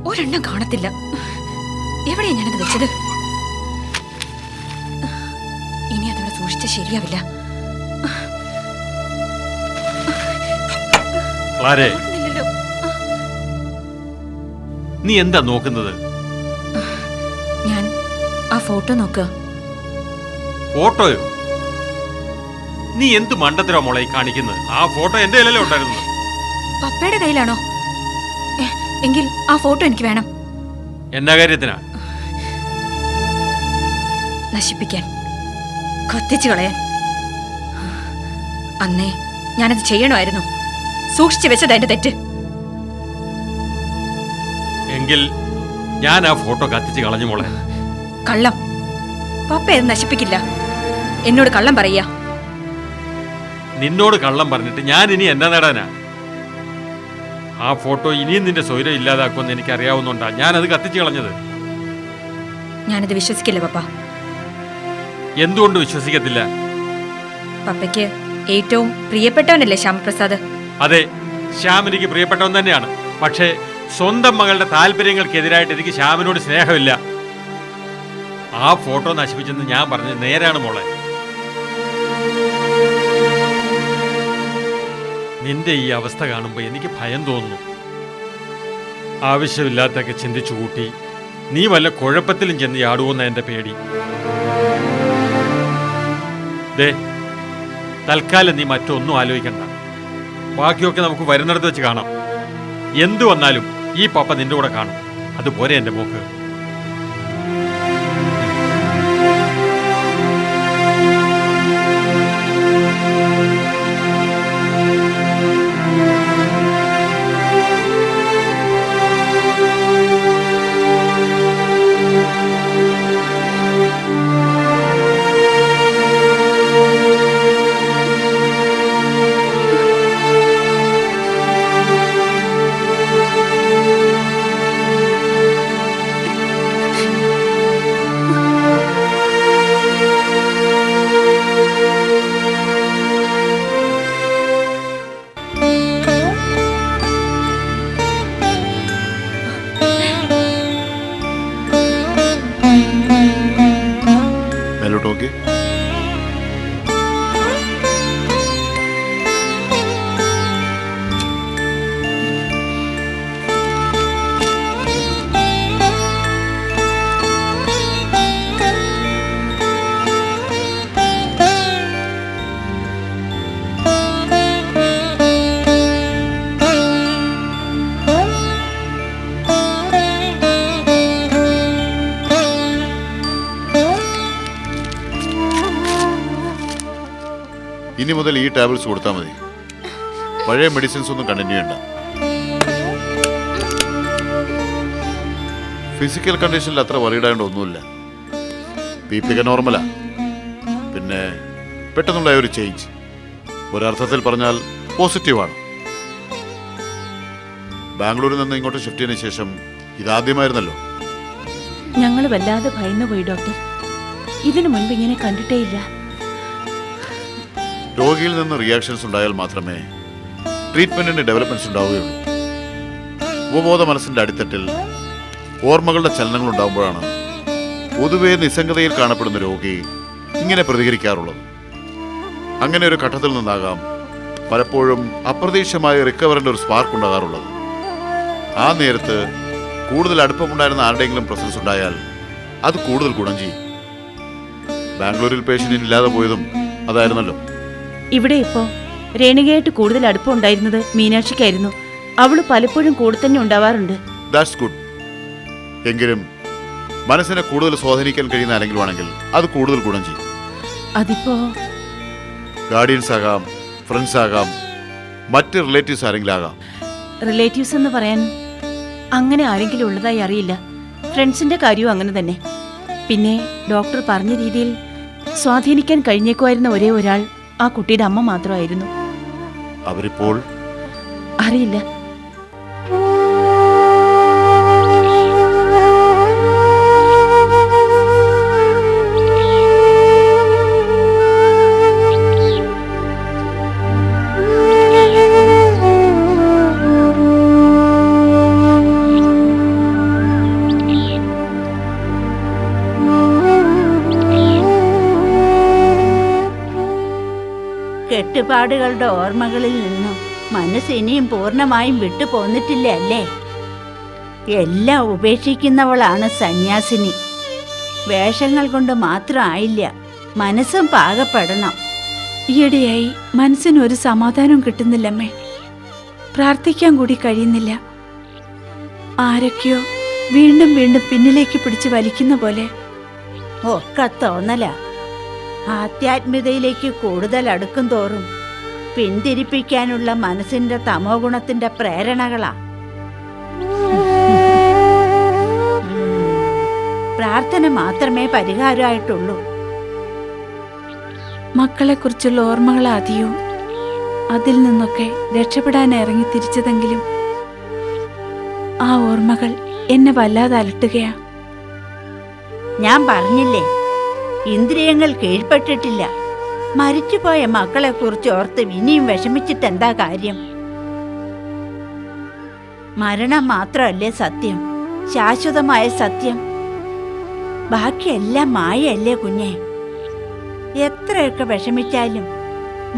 ഒരെണ്ണം കാണത്തില്ല. എവിടെയാ ഞാനത് വെച്ചത്? ഇനി അതവിടെ സൂക്ഷിച്ച ശരിയാവില്ല. നീ എന്താ നോക്കുന്നത്? ഞാൻ ആ ഫോട്ടോ നോക്കുക. ഫോട്ടോയോ? നീ എന്ത് മണ്ടത്തരോ മോളെ കാണിക്കുന്നത്? ആ ഫോട്ടോ എന്റെ കയ്യിലല്ലേ ഉണ്ടായിരുന്നത്. പപ്പയുടെ കയ്യിലാണോ? എങ്കിൽ ആ ഫോട്ടോ എനിക്ക് വേണം. എന്നാ കാര്യത്തിനാ? നശിപ്പിക്കാൻ, കത്തിച്ചു കളയാൻ. അന്നേ ഞാനത് ചെയ്യണമായിരുന്നു. സൂക്ഷിച്ചു വെച്ചത് എന്റെ തെറ്റ്. എങ്കിൽ ഞാൻ ആ ഫോട്ടോ കത്തിച്ച് കളഞ്ഞു മോളെ. കള്ളം. പപ്പ അത് നശിപ്പിക്കില്ല. എന്നോട് കള്ളം പറയാ. നിന്നോട് കള്ളം പറഞ്ഞിട്ട് ഞാൻ ഇനി എന്നാ നേടാനാ? ആ ഫോട്ടോ ഇനിയും നിന്റെ സ്വൈരം ഇല്ലാതാക്കുമെന്ന് എനിക്ക് അറിയാവുന്നുണ്ടാ ഞാനത് കത്തിച്ചു കളഞ്ഞത്. ഞാനത് വിശ്വസിക്കില്ല പപ്പ. എന്തുകൊണ്ട് വിശ്വസിക്കത്തില്ല? പപ്പയ്ക്ക് ഏറ്റവും പ്രിയപ്പെട്ടവനല്ലേ ശ്യാമപ്രസാദ്? അതെ, ശ്യാം എനിക്ക് പ്രിയപ്പെട്ടവൻ തന്നെയാണ്. പക്ഷേ സ്വന്തം മകളുടെ താല്പര്യങ്ങൾക്കെതിരായിട്ട് എനിക്ക് ശ്യാമിനോട് സ്നേഹമില്ല. ആ ഫോട്ടോ നശിപ്പിച്ചെന്ന് ഞാൻ പറഞ്ഞത് നേരാണ് മോളെ. നിന്റെ ഈ അവസ്ഥ കാണുമ്പോൾ എനിക്ക് ഭയം തോന്നുന്നു. ആവശ്യമില്ലാത്തൊക്കെ ചിന്തിച്ചു കൂട്ടി നീ വല്ല കുഴപ്പത്തിലും ചെന്ന് യാടുവെന്ന എന്റെ പേടി. ദേ, തൽക്കാലം നീ മറ്റൊന്നും ആലോചിക്കണ്ട. ബാക്കിയൊക്കെ നമുക്ക് വരുന്നിടത്ത് വെച്ച് കാണാം. എന്തു വന്നാലും ഈ പപ്പ നിന്റെ കൂടെ കാണും. അതുപോലെ എന്റെ മോക്ക്. ഇനി മുതൽ ഈ ടാബ്ലറ്റ്സ് കൊടുത്താൽ മതി. പഴയ മെഡിസിൻസ് ഒന്നും കണ്ടിന്യൂ ചെയ്യണ്ട. ഫിസിക്കൽ കണ്ടീഷനിൽ അത്ര വറീഡായതുകൊണ്ട് ഒന്നുമില്ല. BP ഒക്കെ നോർമലാ. പിന്നെ പെട്ടെന്നുള്ള ഒരു ചേഞ്ച് ഒരർത്ഥത്തിൽ പറഞ്ഞാൽ പോസിറ്റീവാണ്. ബാംഗ്ലൂരിൽ നിന്ന് ഇങ്ങോട്ട് ഷിഫ്റ്റ് ചെയ്തതിനു ശേഷം ഇതാദ്യമായിരുന്നല്ലോ. ഞങ്ങൾ വല്ലാതെ ഭയന്നു പോയി ഡോക്ടർ. ഇതിനു മുൻപ് ഇങ്ങനെ കണ്ടിട്ടേയില്ല. രോഗിയിൽ നിന്ന് റിയാക്ഷൻസ് ഉണ്ടായാൽ മാത്രമേ ട്രീറ്റ്മെന്റിന്റെ ഡെവലപ്മെന്റ്സ് ഉണ്ടാവുകയുള്ളൂ. ഉപബോധ മനസ്സിന്റെ അടിത്തട്ടിൽ ഓർമ്മകളുടെ ചലനങ്ങൾ ഉണ്ടാകുമ്പോഴാണ് പൊതുവെ നിസ്സംഗതയിൽ കാണപ്പെടുന്ന രോഗി ഇങ്ങനെ പ്രതികരിക്കാറുള്ളത്. അങ്ങനെ ഒരു ഘട്ടത്തിൽ നിന്നാകാം പലപ്പോഴും അപ്രതീക്ഷിതമായ റിക്കവറിന്റെ ഒരു സ്പാർക്ക് ഉണ്ടാകാറുള്ളത്. ആ നേരത്ത് കൂടുതൽ അടുപ്പമുണ്ടായിരുന്ന ആരുടെയെങ്കിലും പ്രസൻസ് ഉണ്ടായാൽ അത് കൂടുതൽ ഗുണം ചെയ്യും. ബാംഗ്ലൂരിൽ പേഷ്യന്റിന് ഇല്ലാതെ പോയതും അതായിരുന്നല്ലോ. ഇവിടെ ഇപ്പോ രേണുകയായിട്ട് കൂടുതൽ അടുപ്പം ഉണ്ടായിരുന്നത് മീനാക്ഷിക്കായിരുന്നു. അവള് പലപ്പോഴും കൂടെ തന്നെ ഉണ്ടാവാറുണ്ട്. That's good. എങ്കിലും മനസ്സിനെ കൂടുതൽ സ്വാധീനിക്കാൻ കഴിയുന്ന ആരെങ്കിലും ആണെങ്കിൽ അത് കൂടുതൽ ഗുണം ചെയ്യും. അതിപ്പോ ഗാർഡിയൻസ് ആകാം, ഫ്രണ്ട്സ് ആകാം, മറ്റ് റിലേറ്റീവ്സ് ആരെങ്കിലും ആകാം. റിലേറ്റീവ്സ് എന്ന് പറയാൻ അങ്ങനെ ആരെങ്കിലും ഉള്ളതായി അറിയില്ല. ഫ്രണ്ട്സിന്റെ കാര്യവും അങ്ങനെ തന്നെ. പിന്നെ ഡോക്ടർ പറഞ്ഞ രീതിയിൽ സ്വാധീനിക്കാൻ കഴിഞ്ഞേക്കുമായിരുന്ന ഒരേ ഒരാൾ ആ കുട്ടിയുടെ അമ്മ മാത്രമായിരുന്നു. അവരിപ്പോൾ അറിയില്ല. കെട്ടുപാടുകളുടെ ഓർമ്മകളിൽ നിന്നും മനസ്സ് ഇനിയും പൂർണ്ണമായും വിട്ടു പോന്നിട്ടില്ല അല്ലേ? എല്ലാം ഉപേക്ഷിക്കുന്നവളാണ് സന്യാസിനി. വേഷങ്ങൾ കൊണ്ട് മാത്രം ആയില്ല, മനസ്സും പാകപ്പെടണം. ഈയിടെയായി മനസ്സിന് ഒരു സമാധാനം കിട്ടുന്നില്ലമ്മേ. പ്രാർത്ഥിക്കാൻ കൂടി കഴിയുന്നില്ല. ആരൊക്കെയോ വീണ്ടും വീണ്ടും പിന്നിലേക്ക് പിടിച്ച് വലിക്കുന്ന പോലെ. ഒക്കെ തോന്നല. ആധ്യാത്മികതയിലേക്ക് കൂടുതൽ അടുക്കും തോറും പിന്തിരിപ്പിക്കാനുള്ള മനസ്സിന്റെ തമോ ഗുണത്തിന്റെ പ്രേരണകളാ. പ്രാർത്ഥന മാത്രമേ പരിഹാരമായിട്ടുള്ളൂ. മക്കളെക്കുറിച്ചുള്ള ഓർമ്മകൾ അധികവും അതിൽ നിന്നൊക്കെ രക്ഷപ്പെടാൻ ഇറങ്ങി തിരിച്ചതെങ്കിലും ആ ഓർമ്മകൾ എന്നെ വല്ലാതെ അലട്ടുകയാ. ഞാൻ പറഞ്ഞില്ലേ, ഇന്ദ്രിയങ്ങൾ കീഴ്പ്പെട്ടിട്ടില്ല. മരിച്ചുപോയ മക്കളെക്കുറിച്ച് ഓർത്ത് ഇനിയും വിഷമിച്ചിട്ടെന്താ കാര്യം? മരണം മാത്രമല്ലേ സത്യം, ശാശ്വതമായ സത്യം. ബാക്കിയെല്ലാം മായയല്ലേ കുഞ്ഞെ? എത്രയൊക്കെ വിഷമിച്ചാലും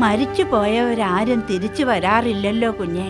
മരിച്ചു പോയവരാരും തിരിച്ചു വരാറില്ലല്ലോ കുഞ്ഞെ.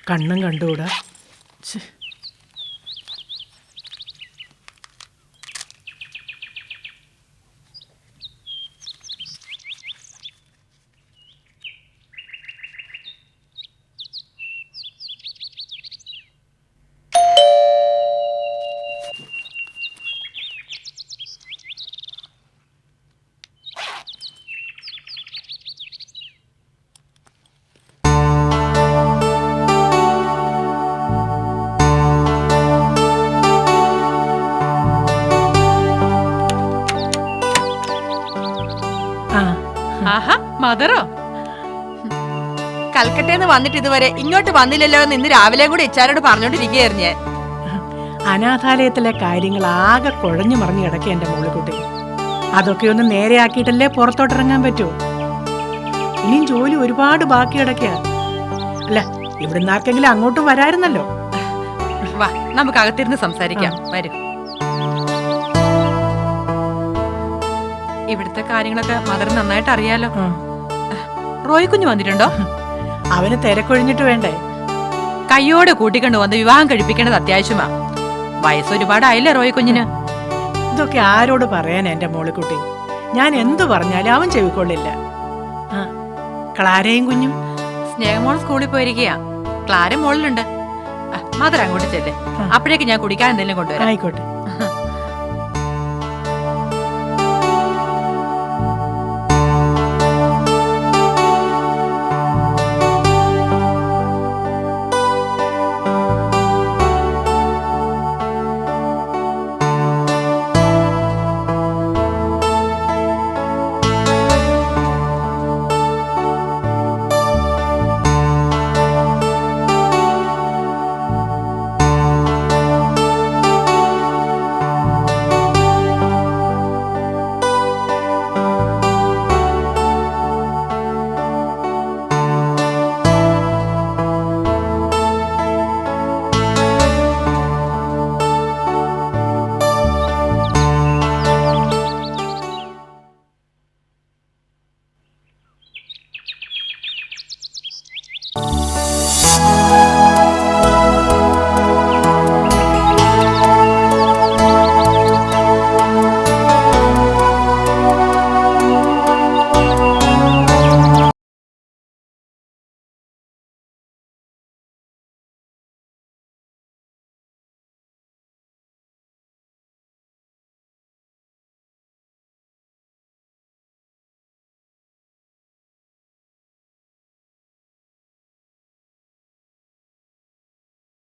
കണ്ണും കണ്ടുകൂടാ. ആഹാ, മദറോ? കൽക്കട്ടന്ന് വന്നിട്ട് ഇതുവരെ ഇങ്ങോട്ട് വന്നില്ലല്ലോ എന്ന് ഇന്ന് രാവിലെ കൂടി ഇച്ചാരോട് പറഞ്ഞോണ്ടിരിക്കുകയായിരുന്നു ഞാൻ. അനാഥാലയത്തിലെ കാര്യങ്ങൾ ആകെ കുഴഞ്ഞു മറിഞ്ഞു കിടക്കുക എന്റെ മോളിക്കുട്ടി. അതൊക്കെ ഒന്ന് നേരെയാക്കിയിട്ടല്ലേ പുറത്തോട്ടിറങ്ങാൻ പറ്റൂ. ഇനിയും ജോലി ഒരുപാട് ബാക്കി കിടക്കുക. അല്ല, ഇവിടുന്ന് ആർക്കെങ്കിലും അങ്ങോട്ടും വരായിരുന്നല്ലോ. വാ, നമുക്ക് അകത്തിരുന്ന് സംസാരിക്കാം. വരും. ഇവിടുത്തെ കാര്യങ്ങളൊക്കെ മദർ നന്നായിട്ട് അറിയാലോ. റോയ് കുഞ്ഞു വന്നിട്ടുണ്ടോ? അവന് തിരക്കൊഴിഞ്ഞിട്ട് വേണ്ടേ? കയ്യോടെ കൂട്ടിക്കൊണ്ട് വന്ന് വിവാഹം കഴിപ്പിക്കേണ്ടത് അത്യാവശ്യമാ. വയസ്സ് ഒരുപാടായില്ലേ റോയ് കുഞ്ഞിന്? ഇതൊക്കെ ആരോട് പറയാൻ എന്റെ മോളിക്കുട്ടി? ഞാൻ എന്തു പറഞ്ഞാലും അവൻ ചെവിക്കൊള്ളില്ല. ക്ലാരയും കുഞ്ഞും? സ്നേഹമോൾ സ്കൂളിൽ പോയിരിക്കയാ. ക്ലാര മോളിലുണ്ട്. മദർ അങ്ങോട്ട് ചെല്ലേ. അപ്പോഴേക്ക് ഞാൻ കുടിക്കാൻ എന്തെങ്കിലും കൊണ്ടുവരാം. ആയിക്കോട്ടെ.